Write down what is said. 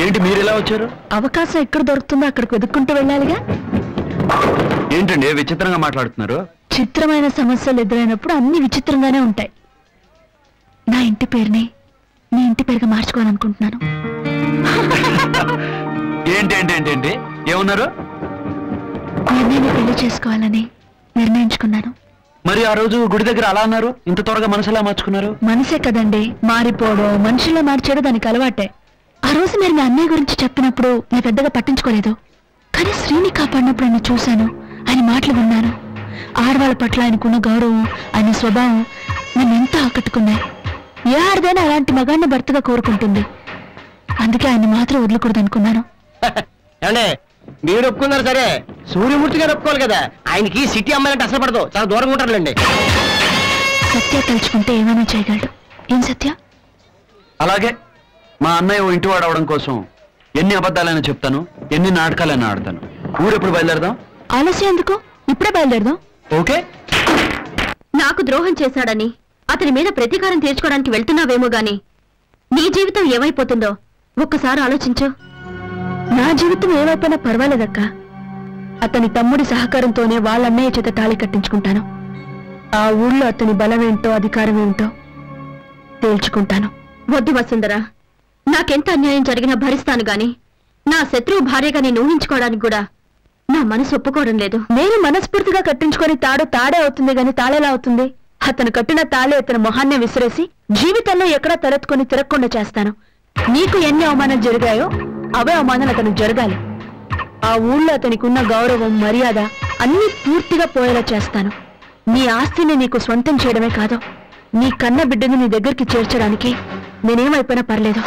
ఏంటి మీరు ఇలా వచ్చారు? అవకాశం ఎక్కడ దొరుకుతుందో అక్కడికి వెతుక్కుంటూ వెళ్ళాలిగా. ఏంటండి విచిత్రంగా మాట్లాడుతున్నారు? చిత్రమైన సమస్యలు ఎదురైనప్పుడు అన్ని విచిత్రంగానే ఉంటాయి. నా ఇంటి పేరుని నీ ఇంటి పేరుగా మార్చుకోవాలనుకుంటున్నాను. ఏంటి ఏమన్నారు? నేను పెళ్లి చేసుకోవాలని నిర్ణయించుకున్నాను. మరి ఆ రోజు గుడి దగ్గర అలా అన్నారు, ఇంత త్వరగా మనసులా మార్చుకున్నారు? మనసే కదండి మారిపోవడం, మనుషుల్లో మార్చేయడం దానికి అలవాటే. ఆ రోజు మీరు మీ అన్నయ్య గురించి చెప్పినప్పుడు నేను పెద్దగా పట్టించుకోలేదు. కానీ శ్రీని కాపాడినప్పుడు ఆయన చూశాను, ఆయన మాటలు విన్నాను. ఆడవాళ్ళ పట్ల ఆయనకున్న గౌరవం, ఆయన స్వభావం నన్ను ఎంతో ఆకట్టుకున్నాయి. ఏ ఆడదైనా అలాంటి మగాన్ని భర్తగా కోరుకుంటుంది. అందుకే ఆయన మాత్రం వదలకూడదు అనుకున్నాను. అంటే మీరు ఒప్పుకున్నారు సరే, సూర్యమూర్తి గారు ఒప్పుకోవాలి కదా. ఆయనకి సిటీ అమ్మాయిలంటే అసలు పడదు, చాలా దూరంగా ఉంటారులేండి. సత్య తలుచుకుంటే ఏమైనా చేయగలడు. ఏం సత్య? అలాగే మా అన్నయ్య ఓ ఇంటివాడు అవడం కోసం ఎన్ని అబద్ధాలైనా చెప్తాను, ఎన్ని నాటకాలైనా ఆడతాను. ఊరెప్పుడు బయలుదేరదాం? ఆలస్యం ఎందుకు, ఇప్పుడే బయలుదేరదాం. ఓకే. నాకు ద్రోహం చేశాడని అతని మీద ప్రతీకారం తీర్చుకోవడానికి వెళ్తున్నావేమో గాని నీ జీవితం ఏమైపోతుందో ఒక్కసారి ఆలోచించు. నా జీవితం ఏమైపోయినా పర్వాలేదక్క. అతని తమ్ముడి సహకారంతోనే వాళ్ళన్నయ్య చేత తాళి కట్టించుకుంటాను. ఆ ఊళ్ళో అతని బలమేంటో అధికారమేంటో తేల్చుకుంటాను. వద్దు వసుంధరా, నాకెంత అన్యాయం జరిగినా భరిస్తాను గాని నా శత్రువు భార్యగా నేను ఊహించుకోవడానికి కూడా నా మనసు ఒప్పుకోవడం లేదు. నేను మనస్ఫూర్తిగా కట్టించుకొని తాడు తాడే అవుతుంది గాని తాళేలా అవుతుంది? అతను కట్టిన తాళే అతని మొహాన్నే విసిరేసి జీవితంలో ఎక్కడా తలెత్తుకొని తిరగకుండా చేస్తాను. నీకు ఎన్ని అవమానాలు జరిగాయో అవే అవమానాలు అతను జరగాలి. ఆ ఊళ్ళో అతనికి ఉన్న గౌరవం, మర్యాద అన్ని పూర్తిగా పోయేలా చేస్తాను. నీ ఆస్తిని నీకు స్వంతం చేయడమే కాదు, నీ కన్న బిడ్డని నీ దగ్గరికి చేర్చడానికి నేనేమైపోయినా పర్లేదు.